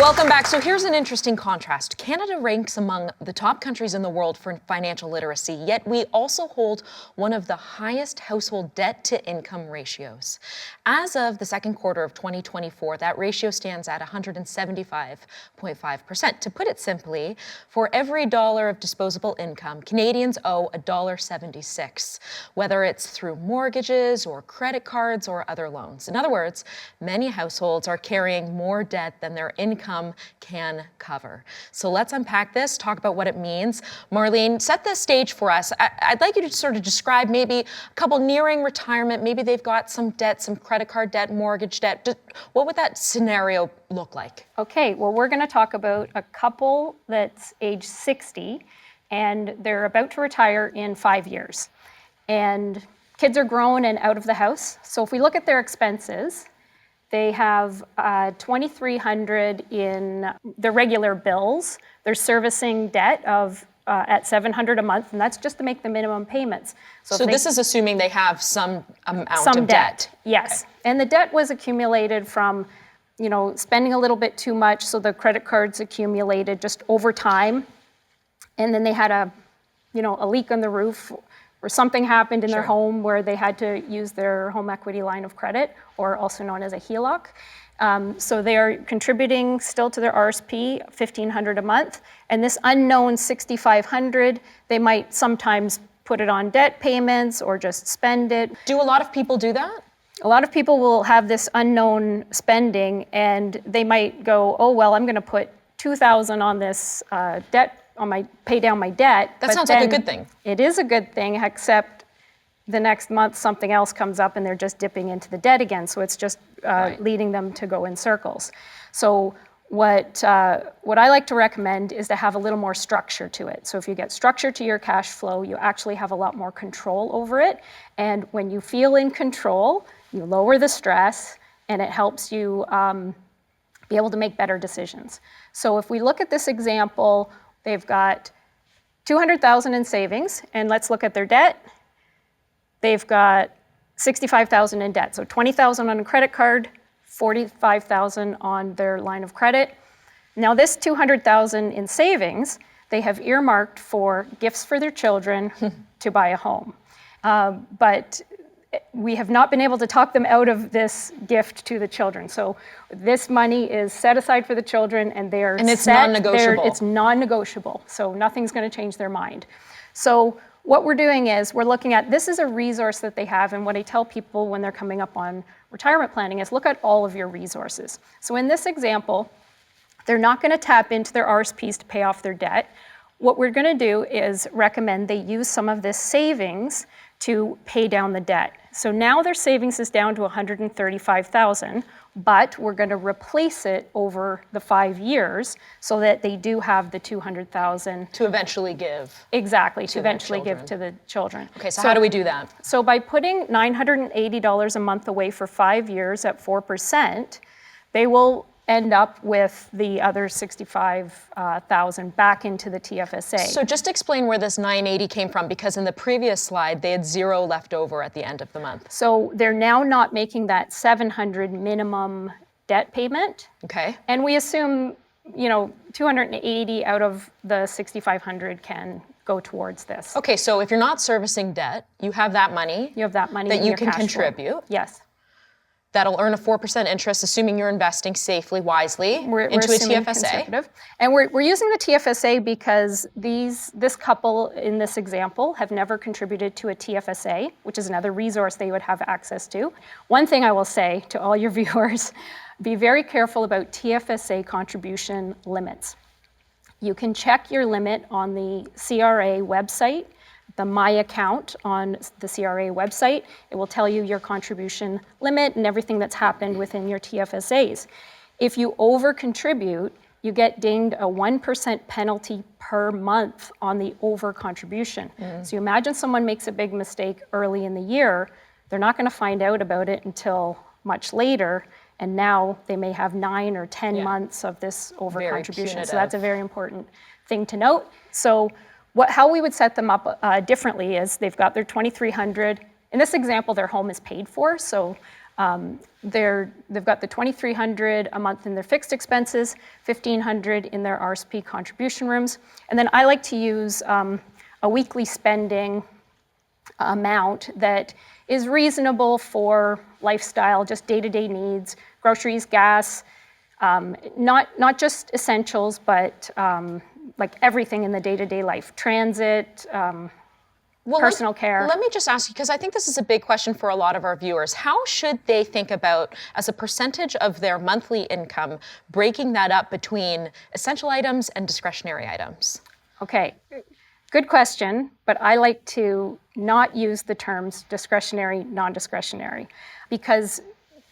Welcome back. So here's an interesting contrast. Canada ranks among the top countries in the world for financial literacy, yet we also hold one of the highest household debt-to-income ratios. As of the second quarter of 2024, that ratio stands at 175.5%. To put it simply, for every dollar of disposable income, Canadians owe $1.76, whether it's through mortgages or credit cards or other loans. In other words, many households are carrying more debt than their income can cover. So let's unpack this, talk about what it means. Marlene, set the stage for us. I'd like you to sort of describe maybe a couple nearing retirement, maybe they've got some debt, some credit card debt, mortgage debt. What would that scenario look like? Okay, well, we're going to talk about a couple that's age 60 and they're about to retire in 5 years. And kids are grown and out of the house. So if we look at their expenses, they have $2,300 in their regular bills. They're servicing debt of at $700 a month, and that's just to make the minimum payments. So this is assuming they have some amount of debt. Yes, okay. And the debt was accumulated from, spending a little bit too much, so the credit cards accumulated just over time, and then they had a leak on the roof, or something happened in their home where they had to use their home equity line of credit, or also known as a HELOC. So they are contributing still to their RSP, $1,500 a month, and this unknown $6,500, they might sometimes put it on debt payments or just spend it. Do a lot of people do that? A lot of people will have this unknown spending, and they might go, oh, well, I'm gonna put $2,000 on this debt, pay down my debt. That sounds like a good thing. It is a good thing, except the next month something else comes up and they're just dipping into the debt again. So it's just leading them to go in circles. So what I like to recommend is to have a little more structure to it. So if you get structure to your cash flow, you actually have a lot more control over it. And when you feel in control, you lower the stress and it helps you be able to make better decisions. So if we look at this example, they've got $200,000 in savings, and let's look at their debt. They've got $65,000 in debt, so $20,000 on a credit card, $45,000 on their line of credit. Now this $200,000 in savings, they have earmarked for gifts for their children to buy a home. But we have not been able to talk them out of this gift to the children. So this money is set aside for the children, and they're and it's non-negotiable. It's non-negotiable, so nothing's going to change their mind. So what we're doing is we're looking at, this is a resource that they have, and what I tell people when they're coming up on retirement planning is look at all of your resources. So in this example, they're not going to tap into their RSPs to pay off their debt. What we're going to do is recommend they use some of this savings to pay down the debt. So now their savings is down to $135,000, but we're going to replace it over the 5 years so that they do have the $200,000 to eventually give. Exactly, to eventually give to the children. Okay, so how do we do that? So by putting $980 a month away for 5 years at 4%, they will end up with the other $65,000 back into the TFSA. So just explain where this $980 came from, because in the previous slide, they had zero left over at the end of the month. So they're now not making that $700 minimum debt payment. Okay. And we assume, $280 out of the $6,500 can go towards this. Okay, so if you're not servicing debt, you have that money. You have that money that in you your can cash contribute. flow. Yes. That'll earn a 4% interest, assuming you're investing safely, wisely into a TFSA. Conservative. And we're using the TFSA because this couple in this example have never contributed to a TFSA, which is another resource they would have access to. One thing I will say to all your viewers, be very careful about TFSA contribution limits. You can check your limit on the CRA website, the My Account on the CRA website. It will tell you your contribution limit and everything that's happened within your TFSAs. If you over-contribute, you get dinged a 1% penalty per month on the over-contribution. So you imagine someone makes a big mistake early in the year, they're not going to find out about it until much later, and now they may have 9 or 10 months of this over-contribution. So that's a very important thing to note. So how we would set them up differently is they've got their $2,300. In this example, their home is paid for, so They've got the $2,300 a month in their fixed expenses, $1,500 in their RSP contribution rooms. And then I like to use a weekly spending amount that is reasonable for lifestyle, just day-to-day needs, groceries, gas, not just essentials, but like everything in the day-to-day life, transit, personal care. Let me just ask you, because I think this is a big question for a lot of our viewers. How should they think about, as a percentage of their monthly income, breaking that up between essential items and discretionary items? Okay, good question, but I like to not use the terms discretionary, non-discretionary, because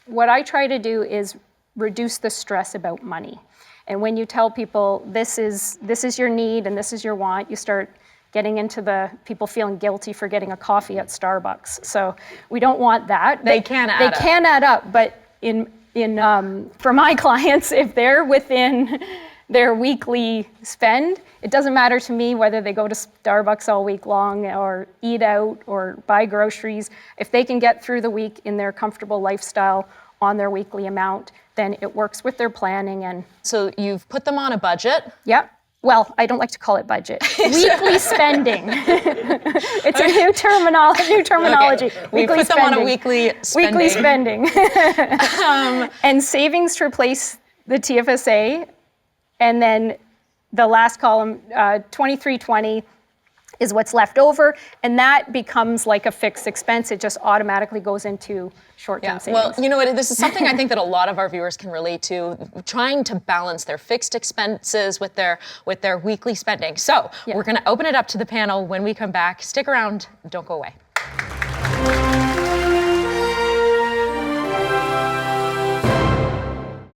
what I try to do is reduce the stress about money. And when you tell people this is your need and this is your want, you start getting into the people feeling guilty for getting a coffee at Starbucks. So we don't want that. They can add up, but for my clients, if they're within their weekly spend, it doesn't matter to me whether they go to Starbucks all week long or eat out or buy groceries. If they can get through the week in their comfortable lifestyle on their weekly amount, then it works with their planning. And so you've put them on a budget. Yep. Well, I don't like to call it budget. Weekly spending. It's a new terminology. Okay. We put them on a weekly spending. Weekly spending. And savings to replace the TFSA. And then the last column, 2320, is what's left over, and that becomes like a fixed expense. It just automatically goes into short-term savings. Well, you know what, this is something I think that a lot of our viewers can relate to, trying to balance their fixed expenses with their weekly spending. So we're gonna open it up to the panel when we come back. Stick around, don't go away.